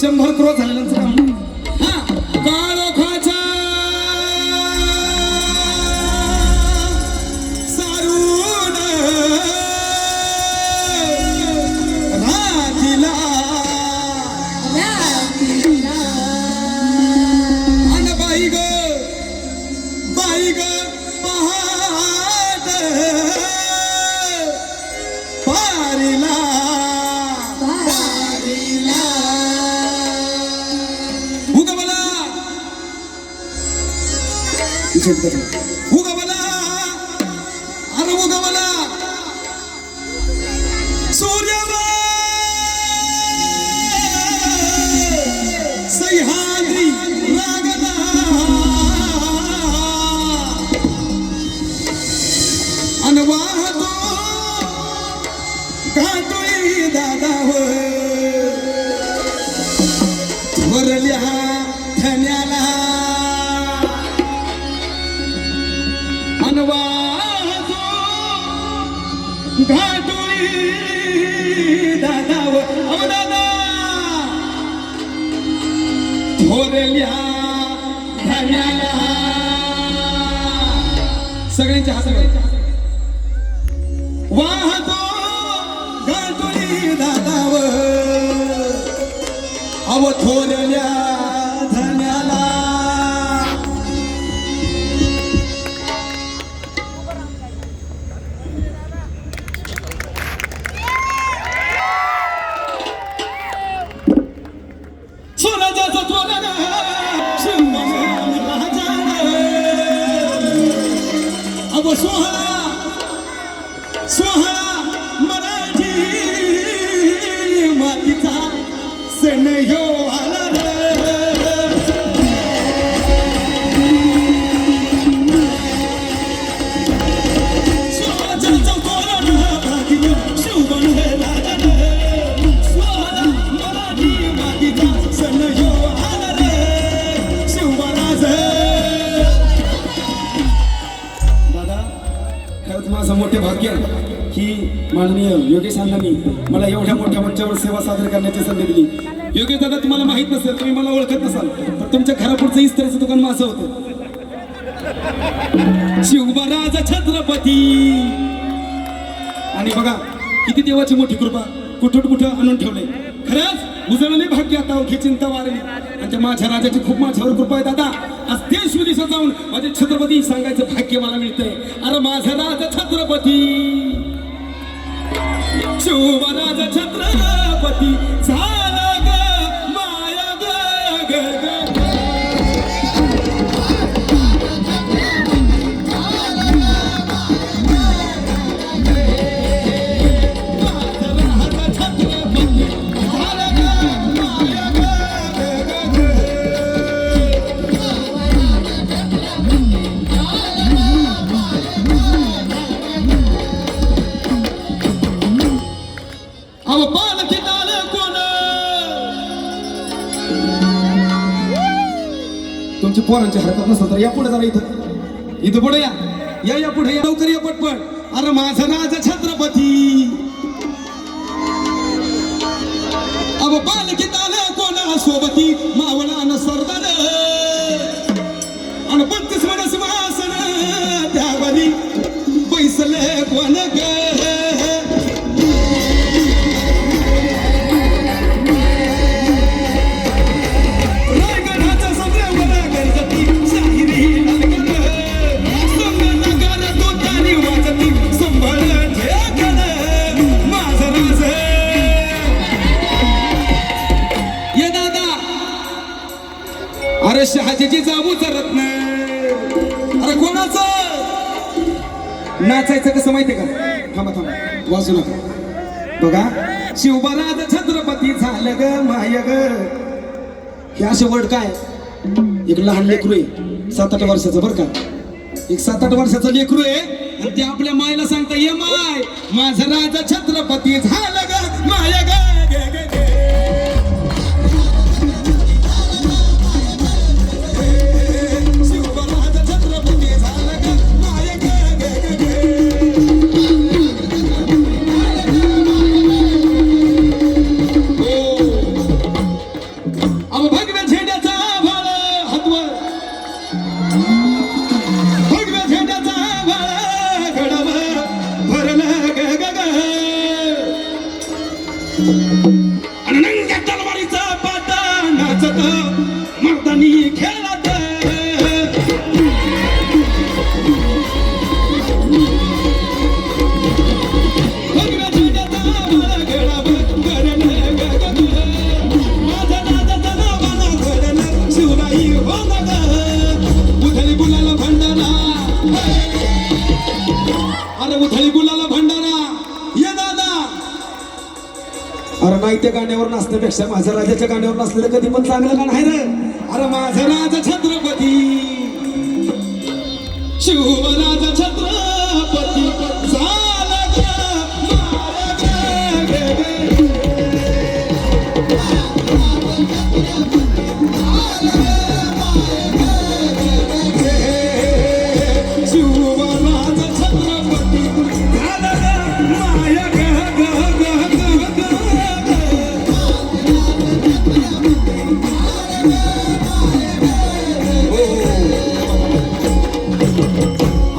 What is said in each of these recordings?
100 cross झालेल्यांचं काम. हा काळोखाचा सारून रातीला अन बाई ग पहाट पारीला उगा मला उगा मला अरे उगा मला सूर्य सह्याद्री रागला अनवाहतो घाटोळी दादावर थोरल्या धन्याला अनवाहतो घाटोळी दादावर अहो दादा थोरल्या धन्याला सगळ्यांच्या हात वाहतो घाटोळी दादावर अव थोरल्या धन्याला स्वराजाचा त्वरण शिवमन राजान अव सोहळा सोहळा मराठी मातीचा सण ह्यो आला स्वराजाचा त्वरण शिवमन राजान सोहळा मराठी मातीचा सण ह्यो आला रे शिवराज. दादा खरंच माझं मोठे भाग्य की माननीय योगेश अण्णांनी मला एवढ्या मोठ्या मंचावर सेवा सादर करण्याची संधी दिली. योगेश दादा तुम्हाला माहित नसेल, तुम्ही मला ओळखत नसाल, तर तुमच्या घरापुढचं इस्त्रीचं दुकान माझं होतं. शिवराज छत्रपती आणि बघा किती देवाची मोठी कृपा कुठं आणून ठेवले. खरंच उजळले भाग्य आता अवघी चिंता वारली आणि माझ्या राजाची खूप माझ्यावर कृपा आहे दादा. आज देश विदेशात जाऊन माझे छत्रपती सांगायचं भाग्य मला मिळतंय. अरे माझा राजा छत्रपती शिवराज छत्रपती झाला ग माया ग ग तुमची पोरांची हरकत नसतं तर या पुढे जरा इथं पुढे या पुढे या लवकर या पटपट. अरे माझा राजा छत्रपती अब पालखीत आलं कोणा सोबती मावळा न सरदार आणि 32 मन सिंहासन त्यावरी बैसले कोण ग अरे शहाजीची जाऊ चरत नाही. अरे कोणाचं नाचायचं कसं माहितीये का? थांबा वाजू नका. बघा शिवराज छत्रपती झालं ग माय ग. हे असे वर्ड काय? एक लहान लेकरू आहे 7-8 वर्षाचं बरं का. एक 7-8 वर्षाचं लेकरू आहे आणि ते आपल्या मायला सांगता ये माय माझा राजा छत्रपती झालं ग माय ग. आणि नंग्या तलवारीचा पाटा नाचत मर्दानी खेळत उधळी गुलाला भंडारा अरे उधळी गुलाला भंडारा ये दादा अरे नाही त्या गाण्यावर नाचण्यापेक्षा माझ्या राजाच्या गाण्यावर नाचलेलं कधी पण चांगलं गाणं आहे रे अरे माझा राजा छत्रपती शिवराजा छत्रपती झाला ग शिवराजा छत्रपती झाला ग माया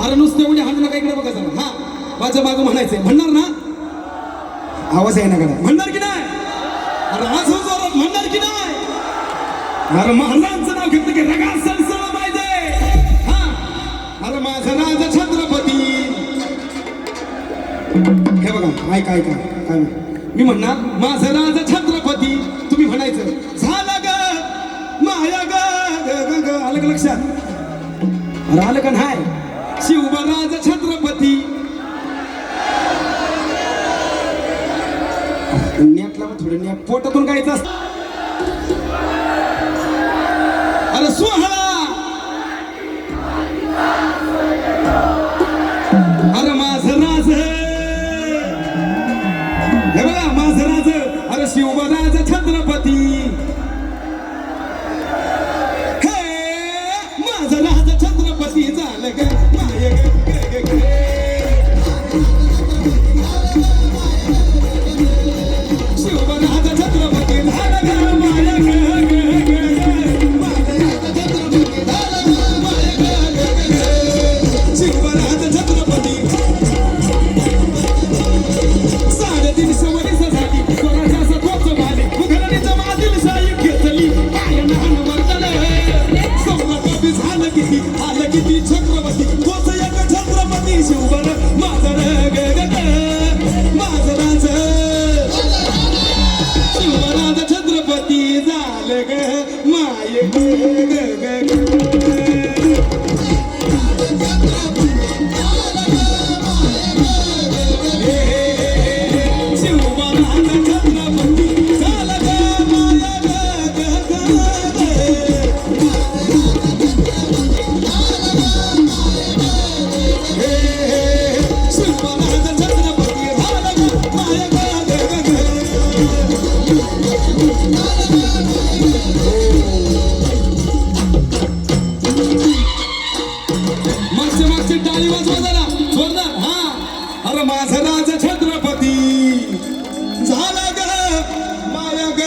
अरे नुसते म्हणजे हाणू नका इकडे बघा जरा हा माझं मागं म्हणायचंय म्हणणार ना आवाज आहे ना कडे म्हणणार की नाही अरे आज जोरात म्हणणार की नाही अरे महाराजांचं नाव घेतलं की रगा सळसळ पाहिजे हा अरे माझा राजा छत्रपती हे बघा ऐका ऐका काय मी म्हणणार माझा राजा छत्रपती तुम्ही म्हणायचं झालं ग माया ग आलं का लक्षात अरे आलं का नाही शिवराज छत्रपती नेटला थोडं नेट पोटातून गायचं असत अरे सोहळा अरे माझं राज हे बघा माझं राज अरे शिवराज छत्रपती हे माझं राज छत्रपती झालं ग माय शिवराज छत्रपती झालं ग माय शिवराज छत्रपती 350 वर्षासाठी स्वराज्याचा तोच माली उघडणीचा मादिल साहेब घेतली काय लहान वर्तन सौरकबी झालं किती आलं किती छत्रपती तोच एक छत्रपती शिवबर माझं माझं राज शिवराज छत्रपती झालं ग माय मागचे टाळी वाजवा जरा जोरदार हा अरे माझा राजा छत्रपती झाला ग माया ग